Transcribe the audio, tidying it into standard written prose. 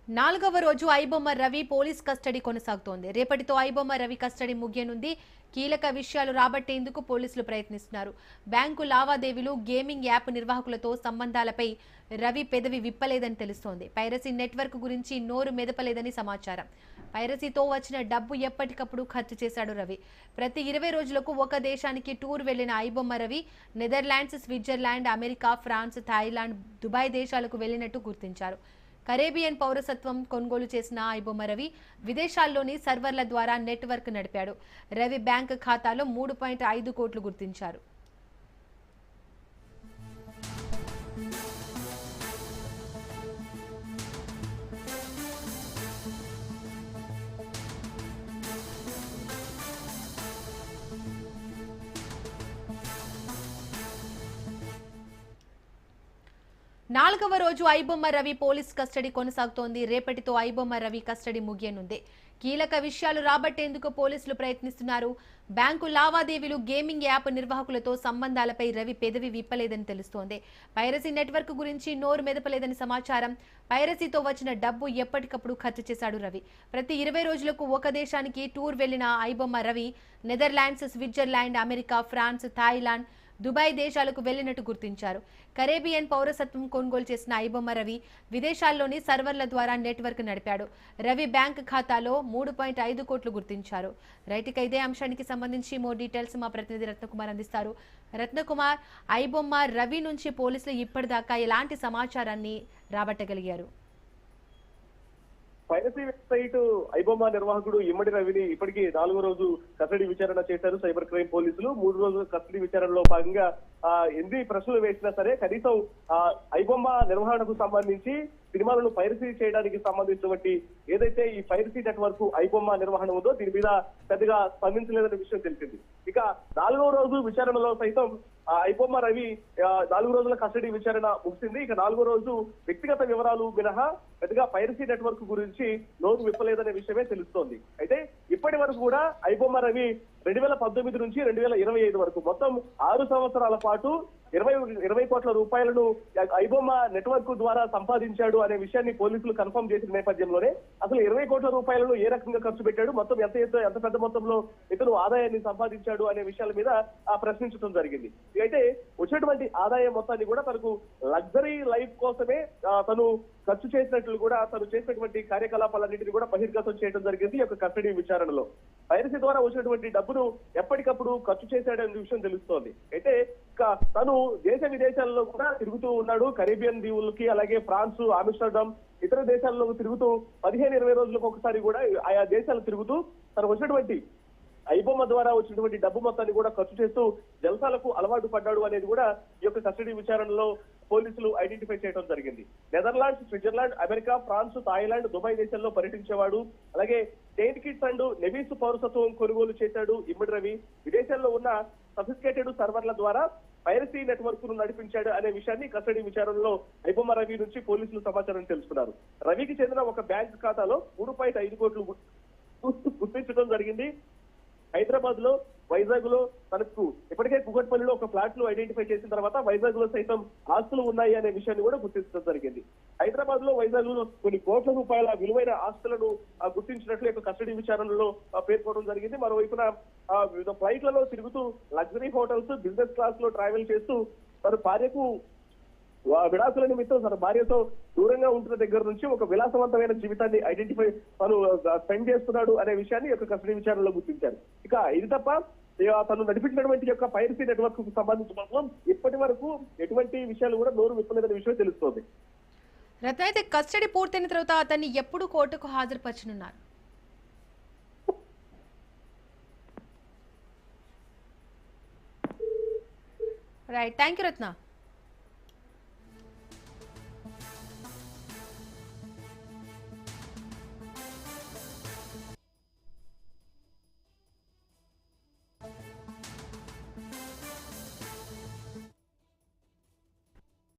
నాలుగవ రోజు iBomma Ravi police custody కొనసాగుతోంది. రేపటితో ఐబొమ్మ రవి కస్టడీ ముగియనుంది. కీలక విషయాలు రాబట్టేందుకు పోలీసులు ప్రయత్నిస్తున్నారు. బ్యాంకు లావాదేవీలు, గేమింగ్ యాప్ నిర్వాహకులతో సంబంధాలపై రవి పెదవి విప్పలేదని తెలుస్తోంది. పైరసీ నెట్వర్క్ గురించి నోరు మెదపలేదని సమాచారం. పైరసీతో వచ్చిన డబ్బు ఎప్పటికప్పుడు ఖర్చు చేశాడు రవి. ప్రతి 20 రోజులకు ఒక దేశానికి టూర్ వెళ్లిన iBomma Ravi Netherlands, Switzerland, America, France, Thailand, Dubai దేశాలకు వెళ్లినట్టు గుర్తించారు. కరేబియన్ పౌరసత్వం కొనుగోలు చేసిన ఐబొమ్మ రవి విదేశాల్లోని సర్వర్ల ద్వారా నెట్వర్క్ నడిపాడు. రవి బ్యాంక్ ఖాతాలో 3.5 కోట్లు గుర్తించారు. నాలుగవ రోజు ఐబొమ్మ రవి పోలీస్ కస్టడీ కొనసాగుతోంది. రేపటితో ఐబొమ్మ రవి కస్టడీ ముగియనుంది. కీలక విషయాలు రాబట్టేందుకు పోలీసులు ప్రయత్నిస్తున్నారు. బ్యాంకు లావాదేవీలు, గేమింగ్ యాప్ నిర్వాహకులతో సంబంధాలపై రవి పెదవి విప్పలేదని తెలుస్తోంది. పైరసీ నెట్వర్క్ గురించి నోరు మెదపలేదని సమాచారం. పైరసీతో వచ్చిన డబ్బు ఎప్పటికప్పుడు ఖర్చు చేశాడు రవి. ప్రతి 20 రోజులకు ఒక దేశానికి టూర్ వెళ్లిన iBomma Ravi Netherlands, Switzerland, America, France, Thailand, Dubai దేశాలకు వెళ్లినట్టు గుర్తించారు. కరేబియన్ పౌరసత్వం కొనుగోలు చేసిన ఐబొమ్మ రవి విదేశాల్లోని సర్వర్ల ద్వారా నెట్వర్క్ నడిపాడు. రవి బ్యాంక్ ఖాతాలో 3.5 కోట్లు గుర్తించారు. రైట్, ఇక ఇదే అంశానికి సంబంధించి మోర్ డీటెయిల్స్ మా ప్రతినిధి రత్నకుమార్ అందిస్తారు. రత్నకుమార్, ఐబొమ్మ రవి నుంచి పోలీసులు ఇప్పటిదాకా ఎలాంటి సమాచారాన్ని రాబట్టగలిగారు? పైరసీ వెబ్సైట్ ఐబొమ్మ నిర్వాహకుడు ఇమ్మడి రవిని ఇప్పటికీ 4వ రోజు కస్టడీ విచారణ చేశారు సైబర్ క్రైమ్ పోలీసులు. 3 రోజుల కస్టడీ విచారణలో భాగంగా ఎన్ని ప్రశ్నలు వేసినా సరే కనీసం ఐబొమ్మ నిర్వహణకు సంబంధించి సినిమాలను పైరసీ చేయడానికి సంబంధించినటువంటి ఏదైతే ఈ పైరసీ నెట్వర్క్ ఐబొమ్మ నిర్వహణ ఉందో దీని మీద పెద్దగా స్పందించలేదనే విషయం తెలిసింది. ఇక 4వ రోజు విచారణలో సైతం ఐబొమ్మ రవి 4 రోజుల కస్టడీ విచారణ ముగిసింది. ఇక 4వ రోజు వ్యక్తిగత వివరాలు మినహా పెద్దగా పైరసీ నెట్వర్క్ గురించి నోరు విప్పలేదనే విషయమే తెలుస్తోంది. అయితే ఇప్పటి వరకు కూడా ఐబొమ్మ రవి 2019 నుంచి 2025 వరకు మొత్తం 6 సంవత్సరాల పాటు 20 కోట్ల రూపాయలను ఐబొమ్మ నెట్వర్క్ ద్వారా సంపాదించాడు అనే విషయాన్ని పోలీసులు కన్ఫర్మ్ చేసిన నేపథ్యంలోనే అసలు 20 కోట్ల రూపాయలను ఏ రకంగా ఖర్చు పెట్టాడు, మొత్తం ఎంత పెద్ద మొత్తంలో ఇతను ఆదాయాన్ని సంపాదించాడు అనే విషయాల మీద ప్రశ్నించడం జరిగింది. అయితే వచ్చినటువంటి ఆదాయం మొత్తాన్ని కూడా తనకు లగ్జరీ లైఫ్ కోసమే తను ఖర్చు చేసినట్లు కూడా తను చేసినటువంటి కార్యకలాపాలన్నింటినీ కూడా బహిర్గతం చేయడం జరిగింది ఈ యొక్క కస్టడీ విచారణలో. పైరసీ ద్వారా వచ్చినటువంటి డబ్బును ఎప్పటికప్పుడు ఖర్చు చేశాడనే విషయం తెలుస్తోంది. అయితే తను దేశ విదేశాల్లో కూడా తిరుగుతూ ఉన్నాడు. కరేబియన్ దీవులకి, అలాగే ఫ్రాన్స్, ఆమ్స్టర్డామ్, ఇతర దేశాల్లో తిరుగుతూ 15-20 రోజులకు ఒకసారి కూడా ఆయా దేశాలు తిరుగుతూ తను వచ్చినటువంటి ఐబొమ్మ ద్వారా వచ్చినటువంటి డబ్బు మొత్తాన్ని కూడా ఖర్చు చేస్తూ జల్సాలకు అలవాటు పడ్డాడు అనేది కూడా ఈ యొక్క కస్టడీ విచారణలో పోలీసులు ఐడెంటిఫై చేయడం జరిగింది. Netherlands, Switzerland, America, France, Thailand, Dubai దేశాల్లో పర్యటించేవాడు. అలాగే సెయింట్ కిట్స్ అండ్ నెవీస్ పౌరసత్వం కొనుగోలు చేశాడు ఇమ్మడి రవి. విదేశాల్లో ఉన్న సఫిస్టికేటెడ్ సర్వర్ల ద్వారా పైరసీ నెట్వర్క్ ను నడిపించాడు అనే విషయాన్ని కస్టడీ విచారణలో ఐబొమ్మ రవి నుంచి పోలీసులు సమాచారం తెలుసుకున్నారు. రవికి చెందిన ఒక బ్యాంక్ ఖాతాలో 3.5 కోట్లు గుర్తించడం జరిగింది. హైదరాబాద్ లో, వైజాగ్ లో తనకు ఇప్పటికే కుకట్పల్లిలో ఒక ఫ్లాట్ ను ఐడెంటిఫై చేసిన తర్వాత వైజాగ్ లో సైతం ఆస్తులు ఉన్నాయి అనే విషయాన్ని కూడా గుర్తించడం జరిగింది. హైదరాబాద్ లో, వైజాగ్ లో కొన్ని కోట్ల రూపాయల విలువైన ఆస్తులను గుర్తించినట్లు యొక్క కస్టడీ విచారణలో పేర్కొనడం జరిగింది. మరోవైపున వివిధ ఫ్లైట్లలో తిరుగుతూ లగ్జరీ హోటల్స్, బిజినెస్ క్లాస్ లో ట్రావెల్ చేస్తూ తన భార్యకు విడాకుల నిమిత్తం తన భార్యతో దూరంగా ఉంటున్న దగ్గర నుంచి ఒక విలాసవంతమైన జీవితాన్ని తను స్పెండ్ చేస్తున్నాడు అనే విషయాన్ని యొక్క కస్టడీ విచారణలో గుర్తించారు. ఇక ఇది తప్ప తను నడిపించినటువంటి యొక్క పైరసీ నెట్వర్క్ కు సంబంధించి మాత్రం ఇప్పటి వరకు ఎటువంటి విషయాలు కూడా నోరు విప్పలేదనే విషయం తెలుస్తోంది. రత్న, అయితే కస్టడీ పూర్తయిన తర్వాత అతన్ని ఎప్పుడు కోర్టుకు హాజరుపరచనున్నారు? Right, thank you Ratna.